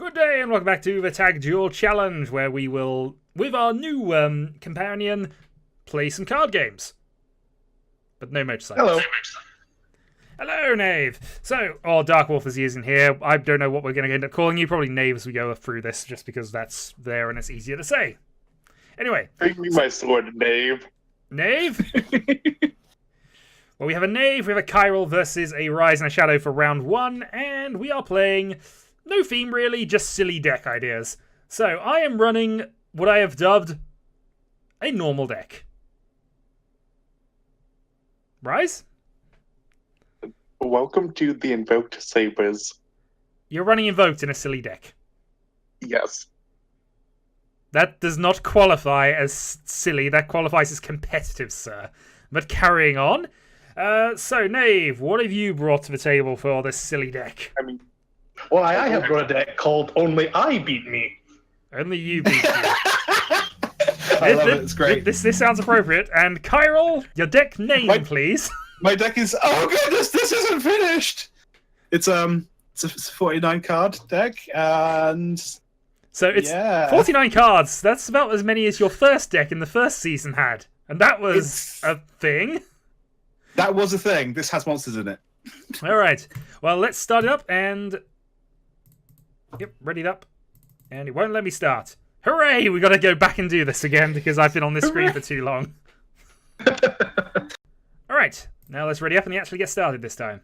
Good day and welcome back to the Tag Duel Challenge, where we will, with our new companion, play some card games. But no motorcycles. Hello. Hello, Knave. So, Dark Wolf as he is in here. I don't know what we're going to end up calling you. Probably Knave as we go through this, just because that's there and it's easier to say. Anyway. Bring me my sword, Knave. Knave? Well, we have a Knave, we have a Chiral versus a Rise and a Shadow for round 1, and we are playing no theme really, just silly deck ideas. So, I am running what I have dubbed a normal deck. Rise? Welcome to the Invoked Sabers. You're running Invoked in a silly deck. Yes. That does not qualify as silly, that qualifies as competitive, sir. But carrying on. So, Knave, what have you brought to the table for this silly deck? I mean, Well, I have got a deck called Only I Beat Me. Only you beat you. I love it, it's great. This sounds appropriate. And Chiral, your deck name, please. My deck is... Oh goodness, this isn't finished! It's a 49 card deck, and... So it's 49 cards. That's about as many as your first deck in the first season had. And that was a thing. That was a thing. This has monsters in it. Alright. Well, let's start it up and... Yep, readied up. And it won't let me start. Hooray! We got to go back and do this again because I've been on this screen for too long. Alright. Now let's ready up and actually get started this time.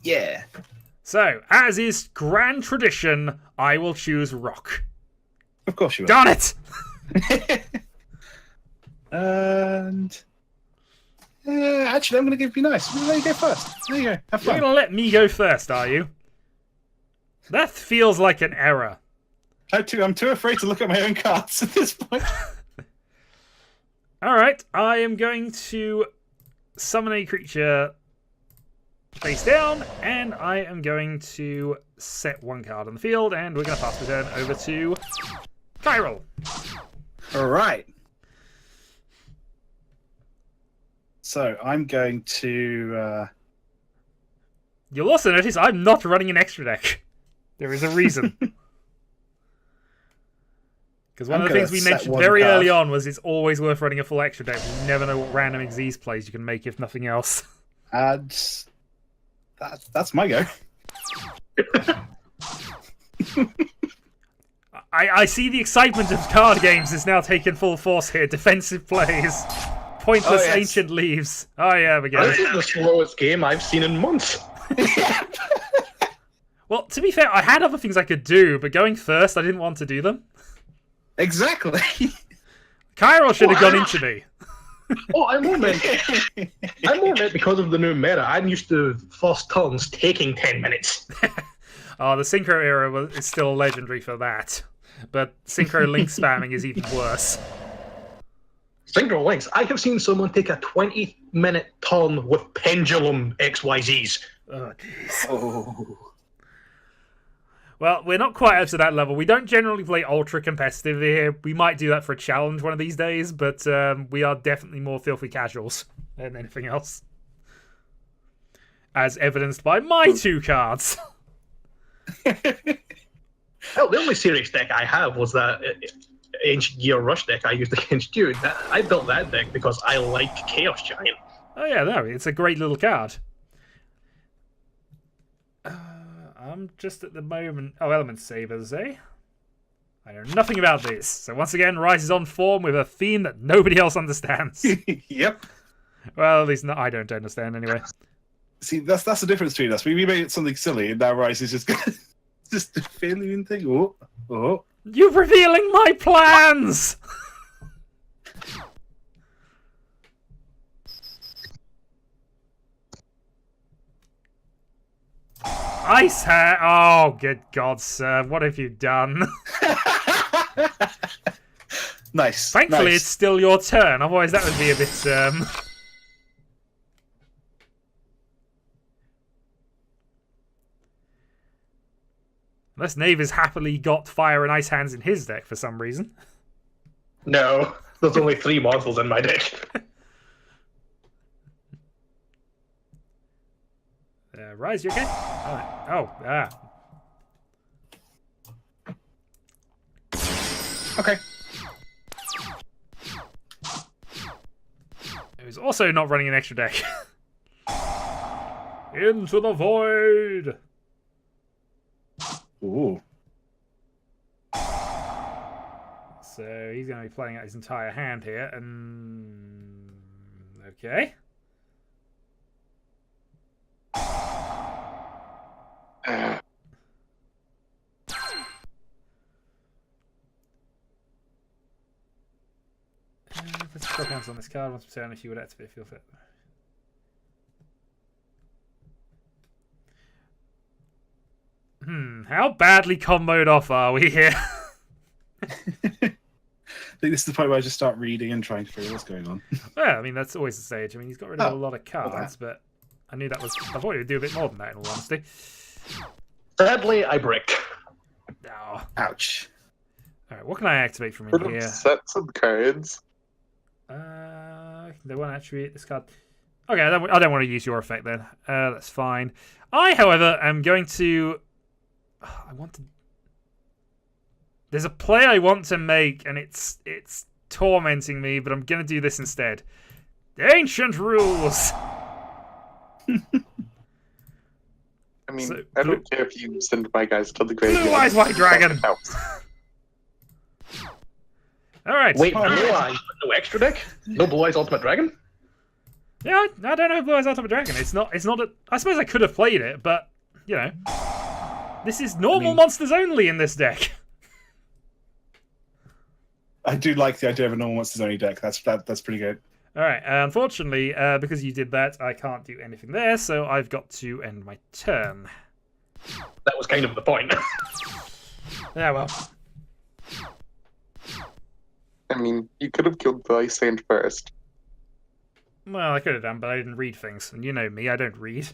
Yeah. So, as is grand tradition, I will choose Rock. Of course you will. Darn it! And... actually, I'm going to give you nice. Let you go first. There you go. Have You're fun. going to let me go first, are you? That feels like an error. I'm too afraid to look at my own cards at this point. Alright, I am going to summon a creature face down, and I am going to set one card on the field, and we're going to pass the turn over to Chiral. Alright. So, I'm going to... You'll also notice I'm not running an extra deck. There is a reason. Because one of the things we mentioned very early on was it's always worth running a full extra deck. You never know what random Xyz plays you can make if nothing else. And... That's my go. I see the excitement of card games is now taking full force here. Defensive plays. Pointless ancient leaves. Oh yeah, we get it. This is the slowest game I've seen in months. Well, to be fair, I had other things I could do, but going first, I didn't want to do them. Exactly. Chiral should have gone into me. Oh, I'm more meant because of the new meta. I'm used to first turns taking 10 minutes. Oh, the Synchro era is still legendary for that. But Synchro Link spamming is even worse. Synchro links. I have seen someone take a 20-minute turn with pendulum XYZs. Oh, jeez. Oh. Well, we're not quite up to that level. We don't generally play ultra competitive here. We might do that for a challenge one of these days, but we are definitely more filthy casuals than anything else. As evidenced by my 2 cards. Hell, the only serious deck I have was that Ancient Gear Rush deck I used against you. I built that deck because I like Chaos Giant. Oh yeah, no, it's a great little card. I'm just at the moment... Oh, Element Savers, eh? I know nothing about this. So once again, Rise is on form with a theme that nobody else understands. Yep. Well, at least not, I don't understand anyway. See, that's the difference between us. We made it something silly, and now Rise is just just a failure thing. Oh. You're revealing my plans! Ice hat! Oh, good God, sir. What have you done? Nice. Thankfully, nice. it's still your turn. Otherwise, that would be a bit... Unless Knave has happily got Fire and Ice Hands in his deck for some reason. No, there's only 3 models in my deck. Rise, you okay? Oh, Okay. Who's also not running an extra deck. Into the void! Ooh. So he's going to be playing out his entire hand here, and... Okay. Put spell counters on this card once per turn if you would activate feel fit. How badly comboed off are we here? I think this is the point where I just start reading and trying to figure out what's going on. Yeah, I mean, that's always the stage. I mean, he's got rid of a lot of cards, but I knew that was... I thought he would do a bit more than that, in all honesty. Sadly, I bricked. Oh. Ouch. Alright, what can I activate from in Could here? have set some cards. They won't attribute this card. Okay, I don't want to use your effect then. That's fine. I, however, am going to... I want to... There's a play I want to make, and it's tormenting me, but I'm going to do this instead. The ancient rules! I mean, So, I don't care if you send my guys to the graveyard. Blue Eyes White Dragon! Alright. Wait, Blue Eyes, no extra deck? No Blue Eyes Ultimate Dragon? Yeah, I don't know Blue Eyes Ultimate Dragon. It's not a... I suppose I could have played it, but, you know. This is normal monsters only in this deck. I do like the idea of a normal monsters only deck. That's pretty good. Alright, unfortunately, because you did that, I can't do anything there, so I've got to end my turn. That was kind of the point. Yeah, well. I mean, you could have killed the Ice Sand first. Well, I could have done, but I didn't read things. And you know me, I don't read.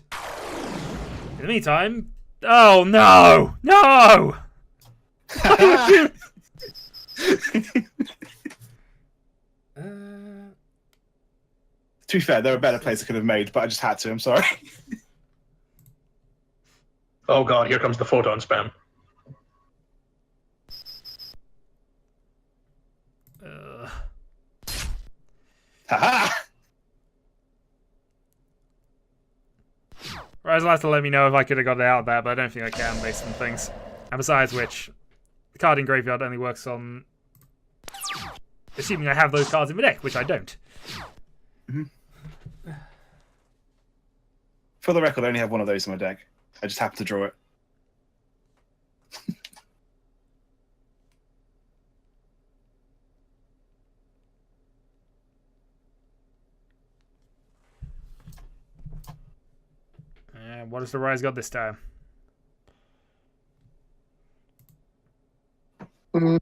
In the meantime... Oh, no! No! To be fair, there were better plays I could have made, but I just had to. I'm sorry. Oh god, here comes the photon spam. Haha! Rise will have to let me know if I could have got it out of there, but I don't think I can based on things. And besides which, the card in graveyard only works on... Assuming I have those cards in my deck, which I don't. Mm-hmm. For the record, I only have one of those in my deck. I just happened to draw it. And what has the Rise got this time? Mm.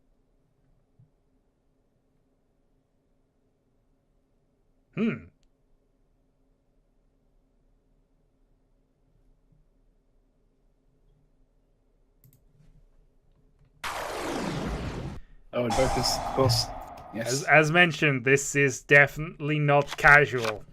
Oh, and focus, of course. Yes. As mentioned, this is definitely not casual.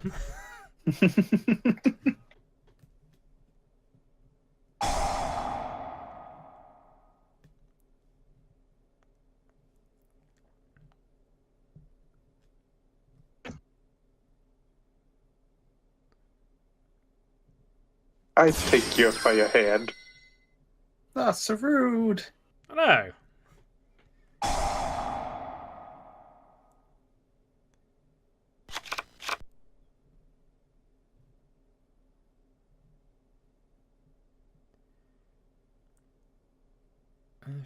I'd take you by your hand. That's so rude. I know.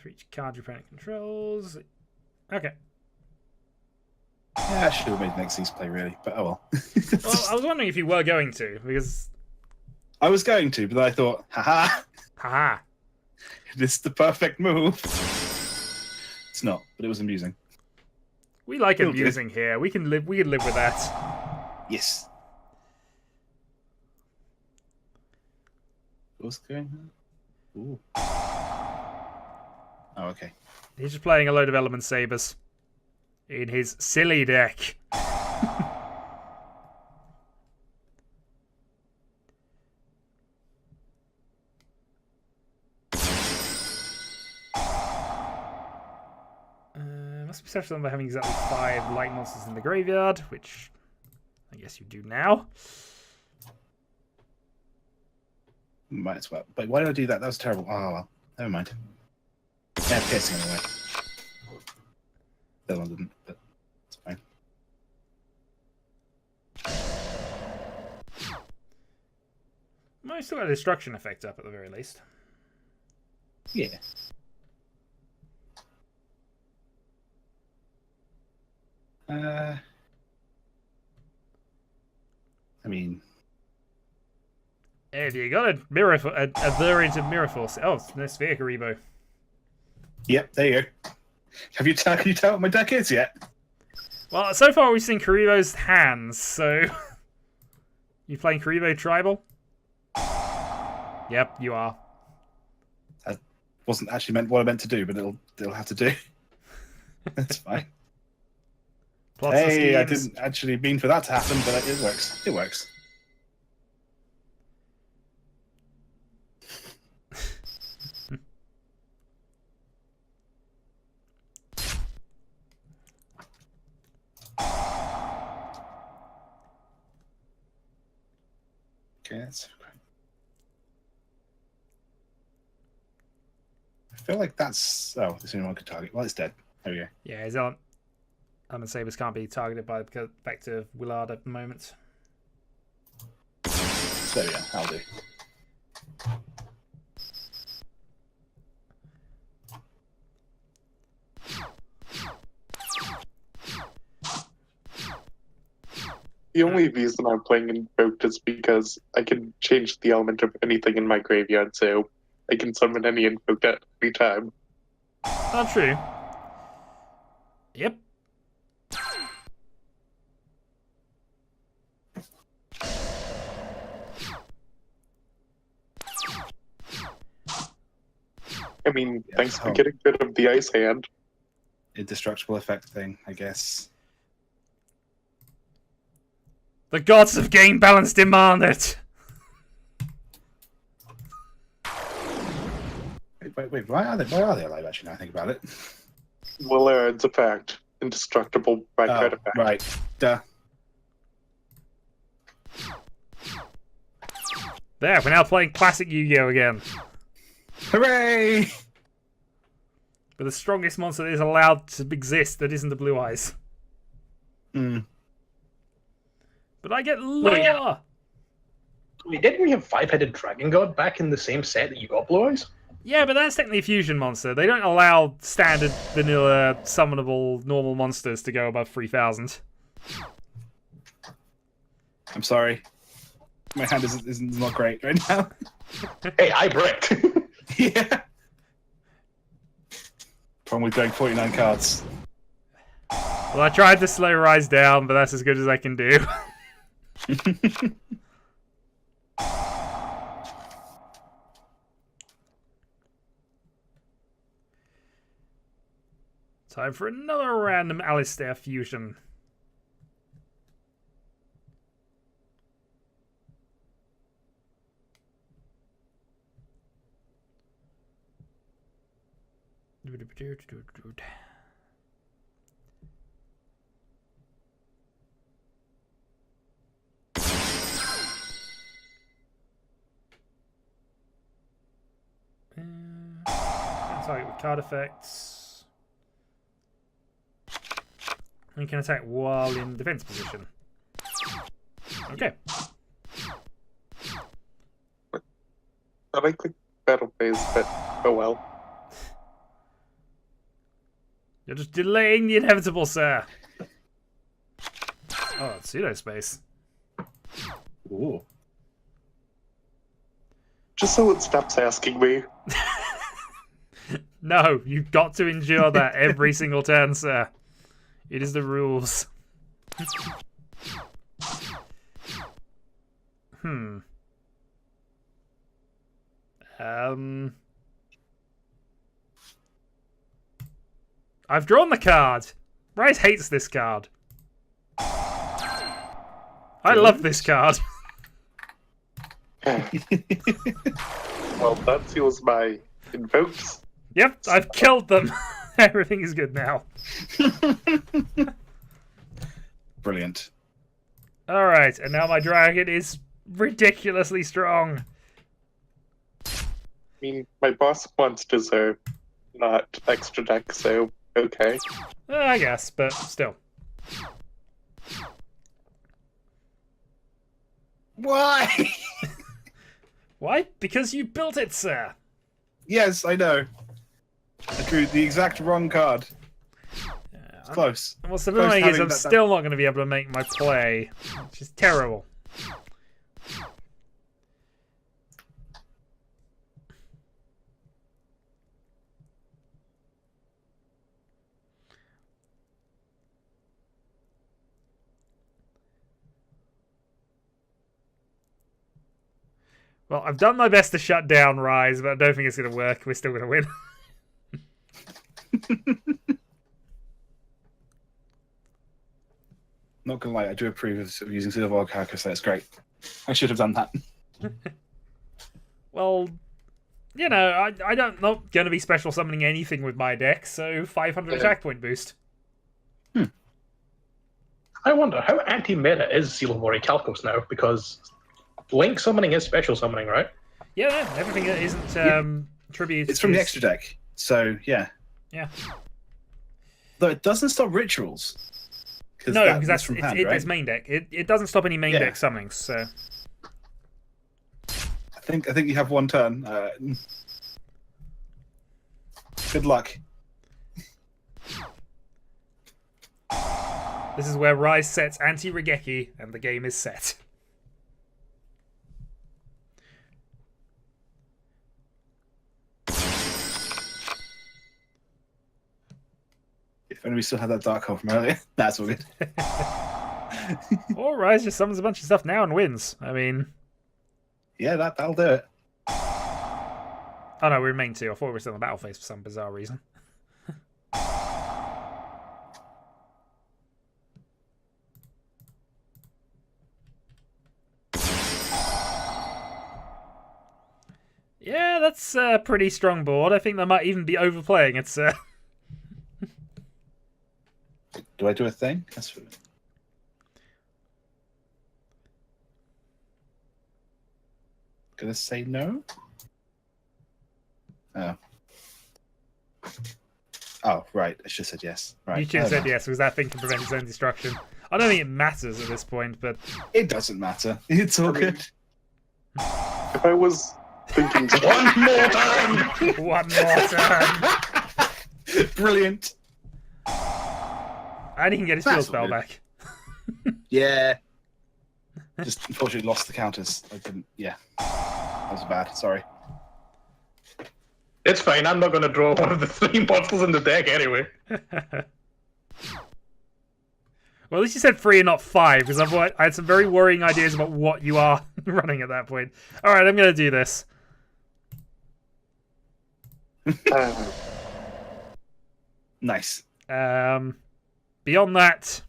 For each card your opponent controls. Okay. Yeah, I should have made next play really, but oh well. Well, I was wondering if you were going to, because... I was going to, but then I thought, haha, Haha. this is the perfect move. It's not, but it was amusing. We like It'll do. amusing here. We can live with that. Yes. What's going on? Ooh. Oh, okay. He's just playing a load of Element Sabers in his silly deck. must be special by having exactly 5 light monsters in the graveyard, which I guess you do now. Might as well. But why did I do that? That was terrible. Oh, well. Never mind. Yeah, piercing anyway. The other one didn't, but it's fine. Well, you still got a destruction effect up at the very least. Yeah. I mean, Have you got a mirror, a variant of Mirror Force? Oh, it's no Sphere Karibo. yep, there you go. Have you tell what my deck is yet? Well, so far we've seen Karibo's hands, so... You playing Karibo Tribal? Yep, you are. That wasn't actually what I meant to do, but it'll have to do. That's fine. Plots and Hey, I schemes. didn't actually mean for that to happen, but it works. It works. Okay, that's. I feel like that's. Oh, there's only one could target. Well, it's dead. There we go. Yeah, his Element Sabers can't be targeted by the effect of Willard at the moment. So there we go. I'll do. The only reason I'm playing Invoked is because I can change the element of anything in my graveyard, so I can summon any Invoked at any time. Not true. Yep. I mean, Yeah, thanks for oh. getting rid of the Ice Hand. Indestructible effect thing, I guess. The gods of game balance demand it! Wait, why are they alive, actually, now I think about it? Willard's effect. Indestructible by Oh, card effect. right. Duh. There, we're now playing classic Yu-Gi-Oh! Again. Hooray! But the strongest monster that is allowed to exist that isn't the Blue Eyes. Hmm. But I get lower! yeah. Wait, didn't we have 5-headed Dragon God back in the same set that you got, Blue Eyes? Yeah, but that's technically a fusion monster. They don't allow standard, vanilla, summonable, normal monsters to go above 3,000. I'm sorry. My hand isn't not great right now. Hey, I bricked. Yeah. Problem with going 49 cards. Well, I tried to slow Rise down, but that's as good as I can do. Time for another random Alistair fusion. Target with card effects. You can attack while in defense position. Okay. I like the battle phase, but oh well. You're just delaying the inevitable, sir. Oh, it's pseudo space. Ooh. Just so it stops asking me. No, you've got to endure that every single turn, sir. It is the rules. I've drawn the card. Rise hates this card. I love this card. Well, that seals my invokes. Yep, I've killed them. Everything is good now. Brilliant. Alright, and now my dragon is ridiculously strong. I mean, my boss monsters are not extra deck, so okay. I guess, but still. Why? Why? Because you built it, sir. Yes, I know. I drew the exact wrong card. It's close. What's Close annoying is having I'm that- still not going to be able to make my play, which is terrible. Well, I've done my best to shut down Rise, but I don't think it's going to work. We're still going to win. Not gonna lie, I do approve of using Silverhawk Hacker, so it's great. I should have done that. Well, you know, I don't not going to be special summoning anything with my deck, so 500 attack point boost. I wonder how anti-meta is Slimeboy Calcos now, because Link summoning is special summoning, right? Yeah, everything that isn't tribute. It's from the extra deck, so yeah. Yeah. Though it doesn't stop rituals. No, because that's from it's, hand, it's right? main deck. It doesn't stop any main Yeah. deck summonings, so. I think you have one turn. Good luck. This is where Rise sets anti-Regeki, and the game is set. If only we still had that dark hole from earlier. That's all good. Or Rise just summons a bunch of stuff now and wins. I mean... Yeah, that'll do it. Oh no, we were main 2. I thought we were still in the battle phase for some bizarre reason. Yeah, that's a pretty strong board. I think they might even be overplaying it, sir. Do I do a thing? That's gonna say no. Oh. Oh, right. I should have said yes. Right. You should have never said mind. yes, because that thing can prevent its own destruction. I don't think it matters at this point, but... It doesn't matter. It's all good. If I was thinking One more time! One more turn! Brilliant. And he can get his field That's spell all good. back. Yeah. Just unfortunately lost the counters. I didn't. Yeah. That was bad. Sorry. It's fine, I'm not going to draw one of the 3 monsters in the deck anyway. Well, at least you said 3 and not 5, because I had some very worrying ideas about what you are running at that point. Alright, I'm going to do this. Nice. Beyond that...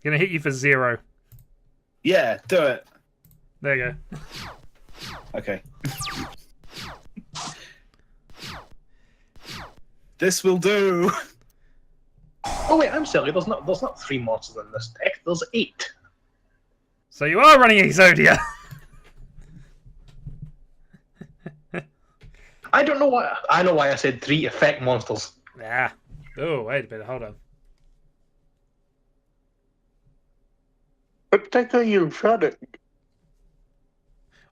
Gonna hit you for 0. Yeah. Do it. There you go. Okay. This will do. Oh wait, I'm silly, there's not 3 monsters in this deck, there's 8. So you are running Exodia! I don't know why, I know why I said 3 effect monsters. Yeah. Oh, wait a minute, hold on. what deck are you running?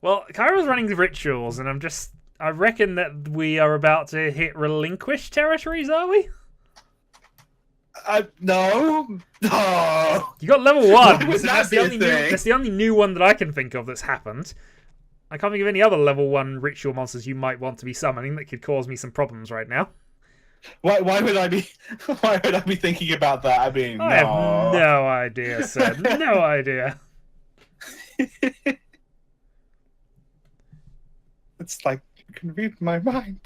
Well, Kyra's running the rituals, and I reckon that we are about to hit relinquished territories, are we? No. Oh. You got level 1. Why would So that be a thing? that's the only new one that I can think of that's happened. I can't think of any other level 1 ritual monsters you might want to be summoning that could cause me some problems right now. Why would I be? Why would I be thinking about that? I mean, I have no idea, sir. No idea. It's like you can read my mind.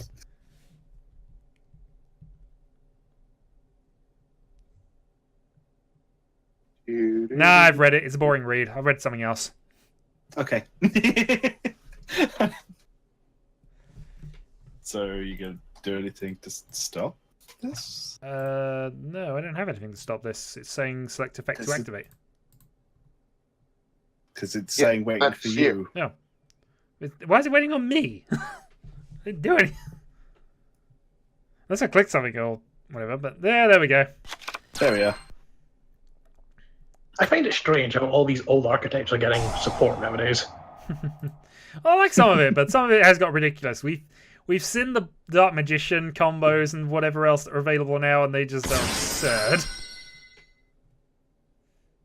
Nah, I've read it. It's a boring read. I've read something else. Okay. So you gonna do anything to stop this? No, I don't have anything to stop this. It's saying select effect to activate. Because it's saying waiting for you. No. Why is it waiting on me? I didn't do anything. Unless I clicked something or whatever, but there we go. There we are. I find it strange how all these old archetypes are getting support nowadays. I like some of it, but some of it has got ridiculous. We've seen the Dark Magician combos and whatever else that are available now, and they just are absurd.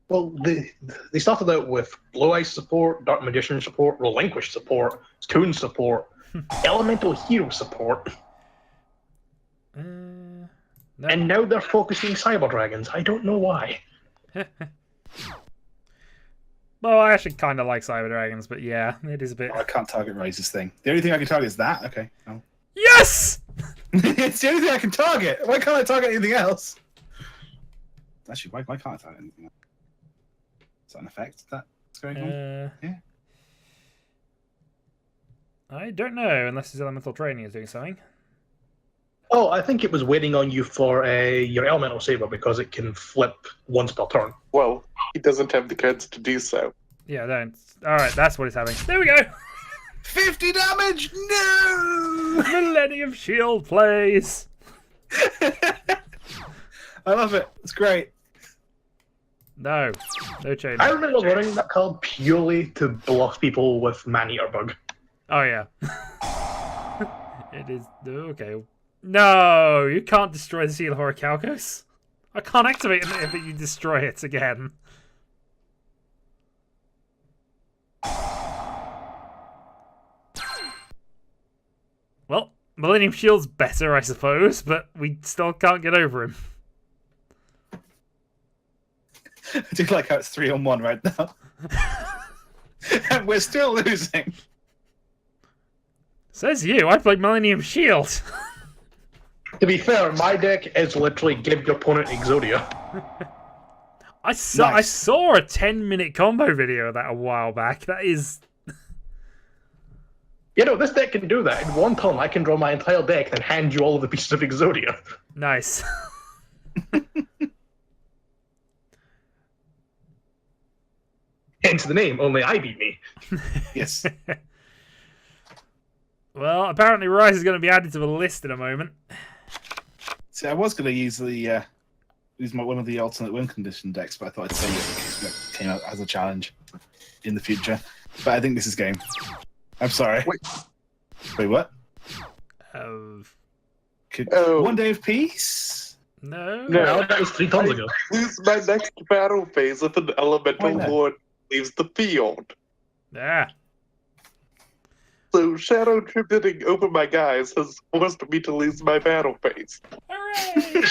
Well, they started out with Blue Eyes support, Dark Magician support, Relinquish support, Toon support, Elemental Hero support, No. and now they're focusing Cyber Dragons. I don't know why. Well, I actually kind of like Cyber Dragons, but yeah, it is a bit... I can't target Razor's thing. The only thing I can target is that? Okay. Oh. Yes! It's the only thing I can target! Why can't I target anything else? Actually, why can't I target anything else? Is that an effect that's going on? Yeah. I don't know, unless his Elemental Training is doing something. Oh, I think it was waiting on you for your Elemental Saber because it can flip once per turn. Well, he doesn't have the cards to do so. Yeah, don't. Alright, that's what it's having. There we go! 50 damage! No! Millennium Shield plays! I love it. It's great. No. No change. I remember running that card purely to bluff people with Man-Eater Bug. Oh, yeah. It is... Okay. No! You can't destroy the Seal Horror Calcos. I can't activate it if you destroy it again. Well, Millennium Shield's better, I suppose, but we still can't get over him. I do like how it's 3-on-1 right now. And we're still losing. Says you, I played Millennium Shield. To be fair, my deck is literally give your opponent Exodia. I saw a 10-minute combo video of that a while back. That is... You know, this deck can do that. In one turn, I can draw my entire deck and hand you all of the pieces of Exodia. Nice. Hence the name, only I beat me. Yes. Well, apparently Rise is going to be added to the list in a moment. See, I was going to use the one of the alternate win condition decks, but I thought I'd save it in case it came out as a challenge in the future. But I think this is game. I'm sorry. Wait, what? One day of peace? No. No, that was 3 turns ago. Lose my next battle phase if an elemental lord leaves the field. Yeah. So Shadow Tributing over my guys has forced me to lose my battle phase. Hooray!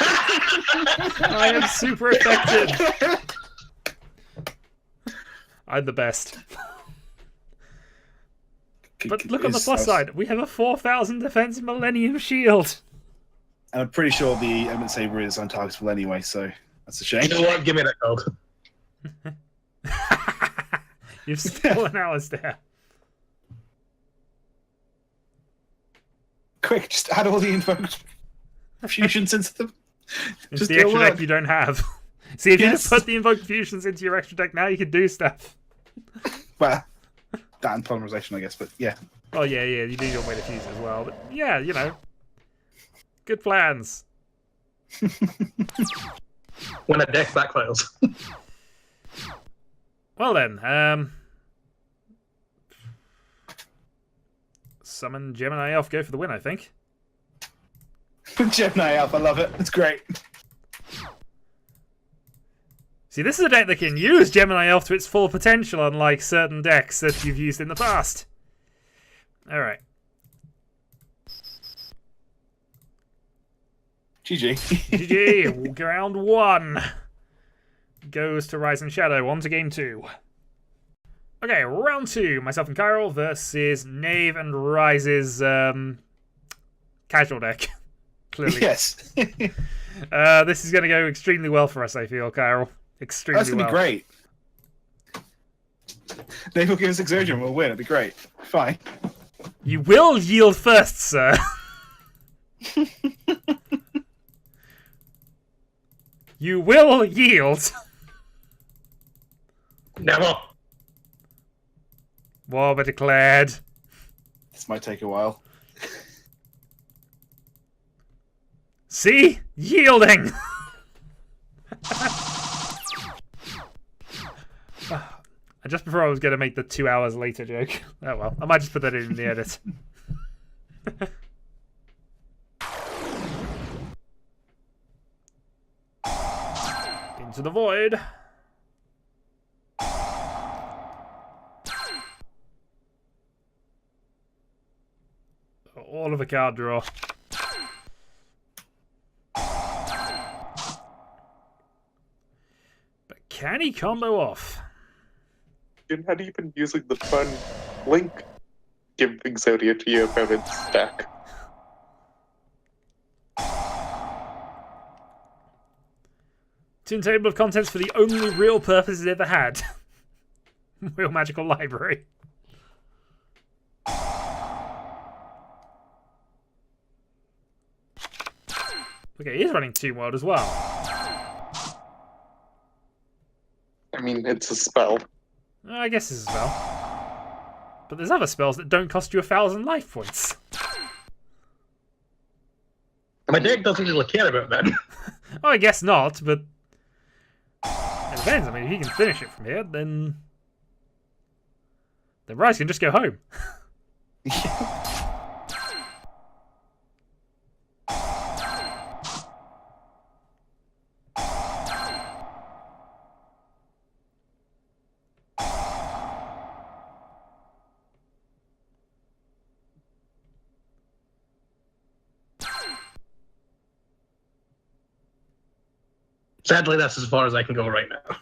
I am super effective. I'm the best. But look on the plus side. We have a 4,000 defense Millennium Shield. And I'm pretty sure the Element Saber is untargetable anyway, so that's a shame. You know what? Give me that card. You've stolen Alistair. Quick, just add all the invoked fusions into them. It's the extra deck you don't have. See, if you just put the invoked fusions into your extra deck now, you can do stuff. Well, that and polymerization, I guess, but yeah. Oh, yeah, you need your way to fuse as well. But yeah, you know. Good plans. When a deck backfires. Well then, summon Gemini Elf, go for the win, I think. Gemini Elf, I love it. It's great. See, this is a deck that can use Gemini Elf to its full potential, unlike certain decks that you've used in the past. Alright. GG. GG, round 1 goes to Rise and Shadow, on to game 2. Okay, round 2, myself and Chiral versus Knave and Rise's casual deck. Clearly. Yes. This is going to go extremely well for us, I feel, Chiral. Extremely That's going to be great. Knave will give us Exodia and we'll win. It'll be great. Fine. You will yield first, sir. You will yield. Never. War be declared. This might take a while. See? Yielding! Just before I was going to make the 2 hours later joke. Oh well, I might just put that in the edit. Into the void. All of a card draw. But can he combo off? You're not even using the fun link giving Exodia to your opponent's stack. Toon table of contents for the only real purpose it ever had. Real magical library. Okay, he's running Toon World as well. I mean, it's a spell. I guess it's a spell. But there's other spells that don't cost you 1,000 life points. My deck doesn't really care about that. Oh, I guess not, but... It depends. I mean, if he can finish it from here, then... Then Rice can just go home. Sadly, that's as far as I can go right now.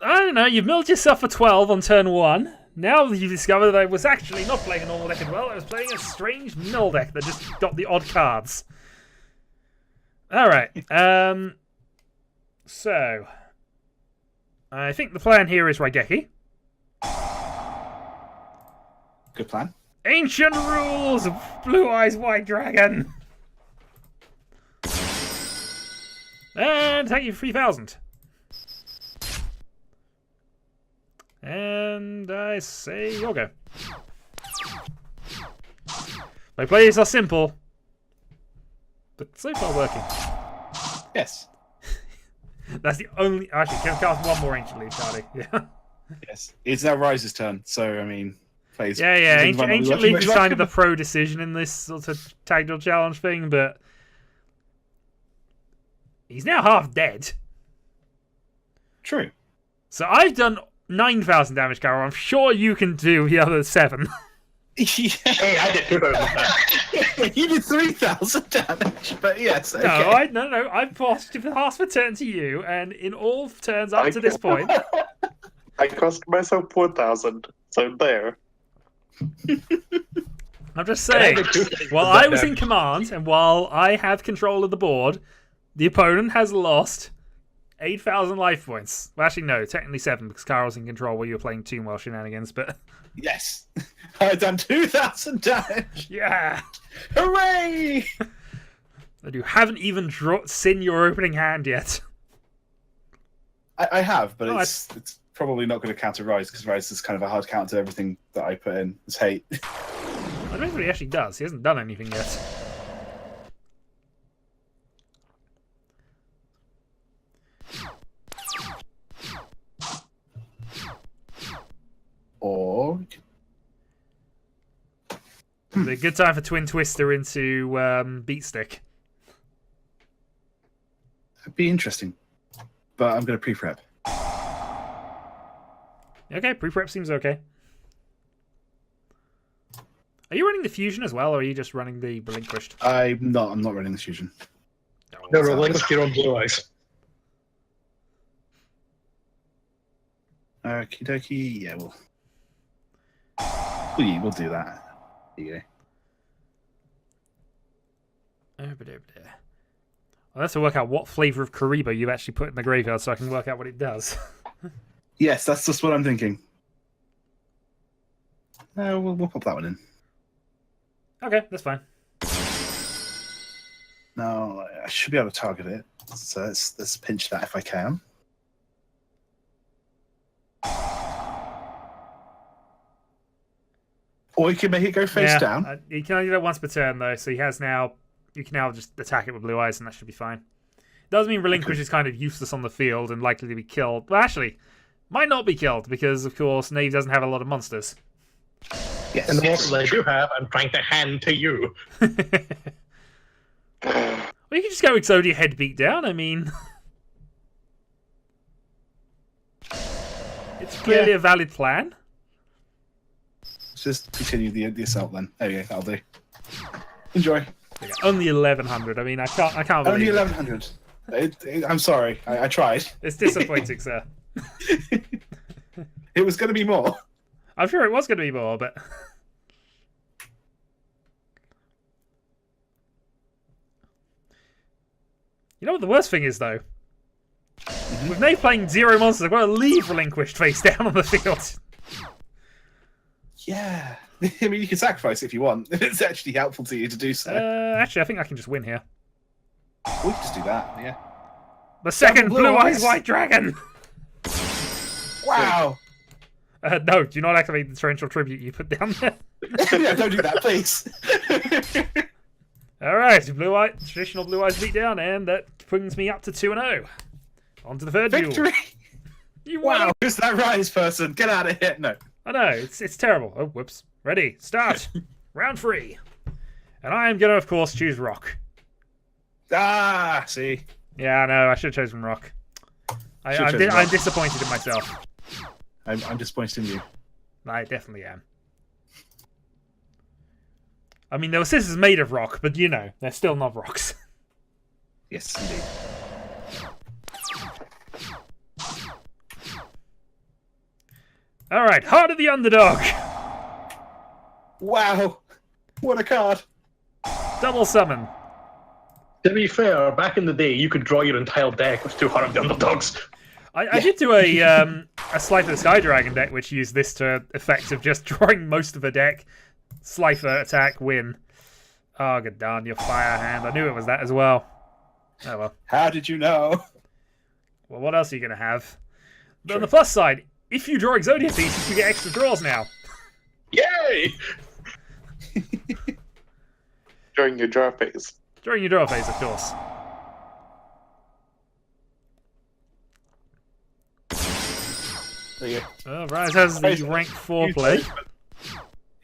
I don't know, you've milled yourself for 12 on turn 1. Now you discover that I was actually not playing a normal deck as well. I was playing a strange mill deck that just got the odd cards. Alright, so... I think the plan here is Raigeki. Good plan. Ancient rules of Blue Eyes White Dragon. And take you 3,000. And I say you'll go. My plays are simple, but so far working. Yes. That's the only. Actually, can cast one more Ancient Leaf, Charlie. Yeah. Yes. It's now Rise's turn, so I mean, plays. Yeah. Ancient Leaf is kind of the pro decision in this sort of tag deal challenge thing, but he's now half dead. True. So I've done 9,000 damage, Carol. I'm sure you can do the other 7. Yeah. Hey, I did 2,000. You did 3,000 damage, but yes. Okay. No. I've passed the turn to you, and in all turns up to this point. I cost myself 4,000, so there. I'm just saying, while I was in command, and while I have control of the board, the opponent has lost 8,000 life points. Well, actually, no, technically 7, because Carl's in control while you were playing Toon World shenanigans, but... Yes. I've done 2,000 damage. Yeah! Hooray! And you haven't even seen your opening hand yet. I have, but it's probably not going to counter Rise, because Rise is kind of a hard counter to everything that I put in. It's hate. I don't know what he actually does. He hasn't done anything yet. Or... It's a good time for Twin Twister into Beatstick. That'd be interesting. But I'm going to pre-prep. Okay, pre-prep seems okay. Are you running the Fusion as well, or are you just running the Relinquished? I'm not running the Fusion. No, relinquish your own Blue Eyes. Okie dokie, yeah, we'll do that. There you go. I'll have to work out what flavour of Karibo you've actually put in the graveyard so I can work out what it does. Yes, that's just what I'm thinking. We'll pop that one in. Okay, that's fine. No, I should be able to target it. So let's pinch that if I can. Or you can make it go face down. You can only do that once per turn, though, so he has now... You can now just attack it with blue eyes, and that should be fine. Does mean Relinquish is kind of useless on the field and likely to be killed. Well, actually, might not be killed, because, of course, Knave doesn't have a lot of monsters. Yes. And the monsters I do have, I'm trying to hand to you. Well, you can just go Exodia head beat down, I mean... It's clearly a valid plan. Let's just continue the assault then. There you go, that'll do. Enjoy. Okay, only 1100. I mean, I can't believe only 1100. I'm sorry. I tried. It's disappointing, sir. It was going to be more. I'm sure it was going to be more, but... You know what the worst thing is, though? With Knave playing 0 monsters, I've got to leave Relinquished face down on the field. Yeah. I mean, you can sacrifice if you want. It's actually helpful to you to do so. Actually, I think I can just win here. We can just do that, yeah. The second Blue Eyes White Dragon! Wow! No, do not activate the torrential tribute you put down there. Yeah, don't do that, please. Alright, traditional Blue Eyes beat down, and that brings me up to 2-0. On to the third Victory! You won! Wow, who's that Rise person? Get out of here! No. I know, it's terrible. Oh, whoops. Ready, start. Round 3. And I am going to, of course, choose Rock. Ah, see? Yeah, I know, I should have chosen Rock. I'm disappointed in myself. I'm disappointed in you. I definitely am. I mean, there were scissors made of rock, but you know, they're still not rocks. Yes, indeed. Alright, Heart of the Underdog. Wow! What a card! Double summon. To be fair, back in the day, you could draw your entire deck with 2 Heart of the Underdogs. I did do a Slifer Sky Dragon deck, which used this to effect of just drawing most of a deck. Slifer, attack, win. Oh, good darn, your fire hand. I knew it was that as well. Oh well. How did you know? Well, what else are you going to have? But on the plus side, if you draw Exodia pieces, you get extra draws now. Yay! During your draw phase. During your draw phase, of course. There you go. Rise has the rank 4 play.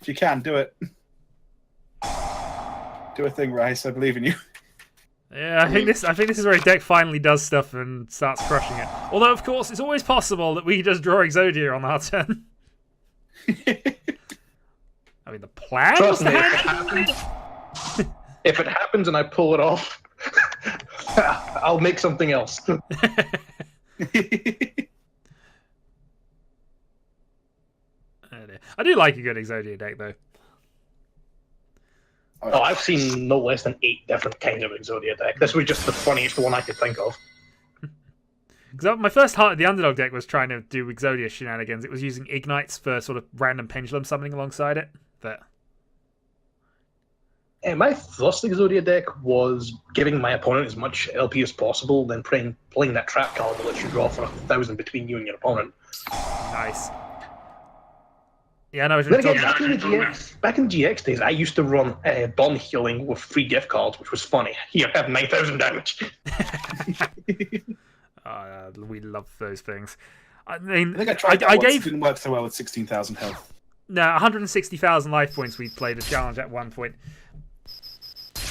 If you can, do it. Do a thing, Rice. I believe in you. Yeah, I think this is where a deck finally does stuff and starts crushing it. Although, of course, it's always possible that we just draw Exodia on our turn. I mean, the plan was to hand if it happens and I pull it off, I'll make something else. I do like a good Exodia deck, though. Oh, I've seen no less than 8 different kinds of Exodia deck. This was just the funniest one I could think of. Because my first Heart of the Underdog deck was trying to do Exodia shenanigans. It was using Ignites for sort of random pendulum summoning alongside it. But my first Exodia deck was giving my opponent as much LP as possible, then playing that trap card that lets you draw for 1,000 between you and your opponent. Nice. Yeah, I know what Then you're again, talking about. back in the GX days, I used to run Bomb Healing with 3 gift cards, which was funny. Here, have 9,000 damage. We love those things. I mean, I think I tried that once. It didn't work so well with 16,000 health. No, 160,000 life points we played a challenge at one point.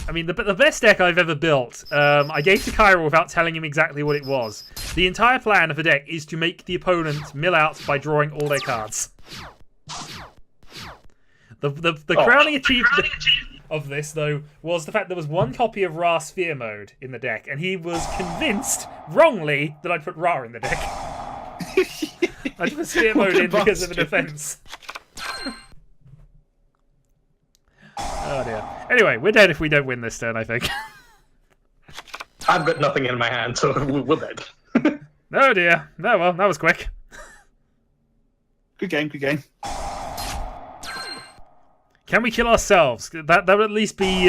I mean, the best deck I've ever built, I gave to Chiral without telling him exactly what it was. The entire plan of the deck is to make the opponent mill out by drawing all their cards. The crowning achievement of this, though, was the fact there was 1 copy of Ra Sphere Mode in the deck, and he was convinced, wrongly, that I'd put Ra in the deck. I put Sphere Mode in because of a defense. Oh dear. Anyway, we're dead if we don't win this turn, I think. I've got nothing in my hand, so we're dead. Oh dear. No, well, that was quick. Good game, good game. Can we kill ourselves? That would at least be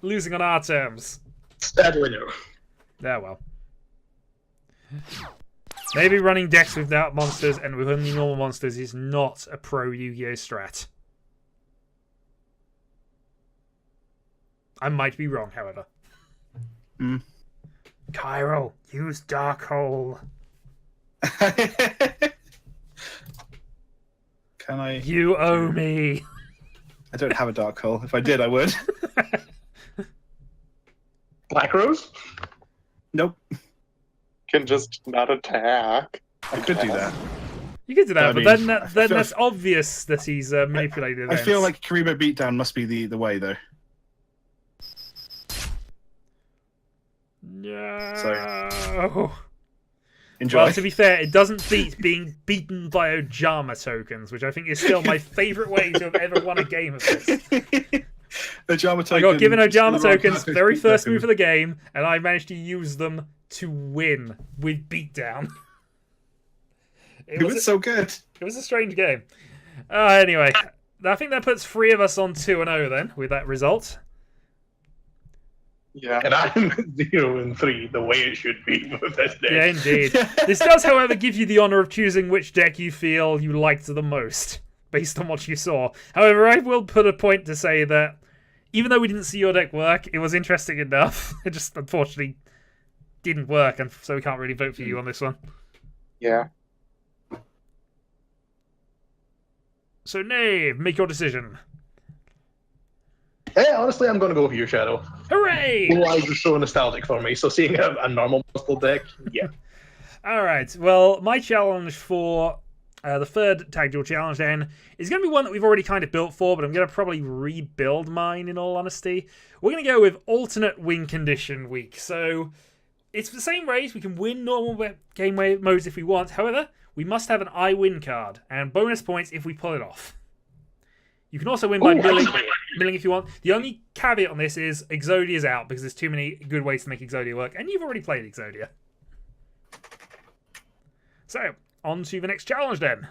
losing on our terms. Sadly, no. Yeah, well. Maybe running decks without monsters and with only normal monsters is not a pro Yu-Gi-Oh strat. I might be wrong, however. Chiral, use Dark Hole. Can I? You owe me. I don't have a dark hole. If I did, I would. Black Rose? Nope. Can just not attack. I could do that. You could do that, I but mean, then I feel- that's obvious that he's manipulated. I feel like Karibo Beatdown must be the way, though. No. Enjoy. Well, to be fair, it doesn't beat being beaten by Ojama tokens, which I think is still my favourite way to have ever won a game of this. Ojama token, I got given Ojama the wrong tokens, card, very first token. move of the game, and I managed to use them to win with beatdown. It was so good. It was a strange game. Anyway, I think that puts 3 of us on 2-0 then, with that result. Yeah. And I'm 0-3, the way it should be with this deck. Yeah, indeed. This does, however, give you the honour of choosing which deck you feel you liked the most, based on what you saw. However, I will put a point to say that, even though we didn't see your deck work, it was interesting enough. It just, unfortunately, didn't work, and so we can't really vote for you on this one. Yeah. So, Knave, make your decision. Hey, honestly, I'm going to go with you, Shadow. Hooray! Blue Eyes is so nostalgic for me, so seeing a normal monster deck, yeah. Alright, well, my challenge for the third Tag Duel Challenge then is going to be one that we've already kind of built for, but I'm going to probably rebuild mine in all honesty. We're going to go with alternate win condition week. So it's the same race. We can win normal game modes if we want. However, we must have an I win card and bonus points if we pull it off. You can also win by milling if you want. The only caveat on this is Exodia is out because there's too many good ways to make Exodia work, and you've already played Exodia. So, on to the next challenge then.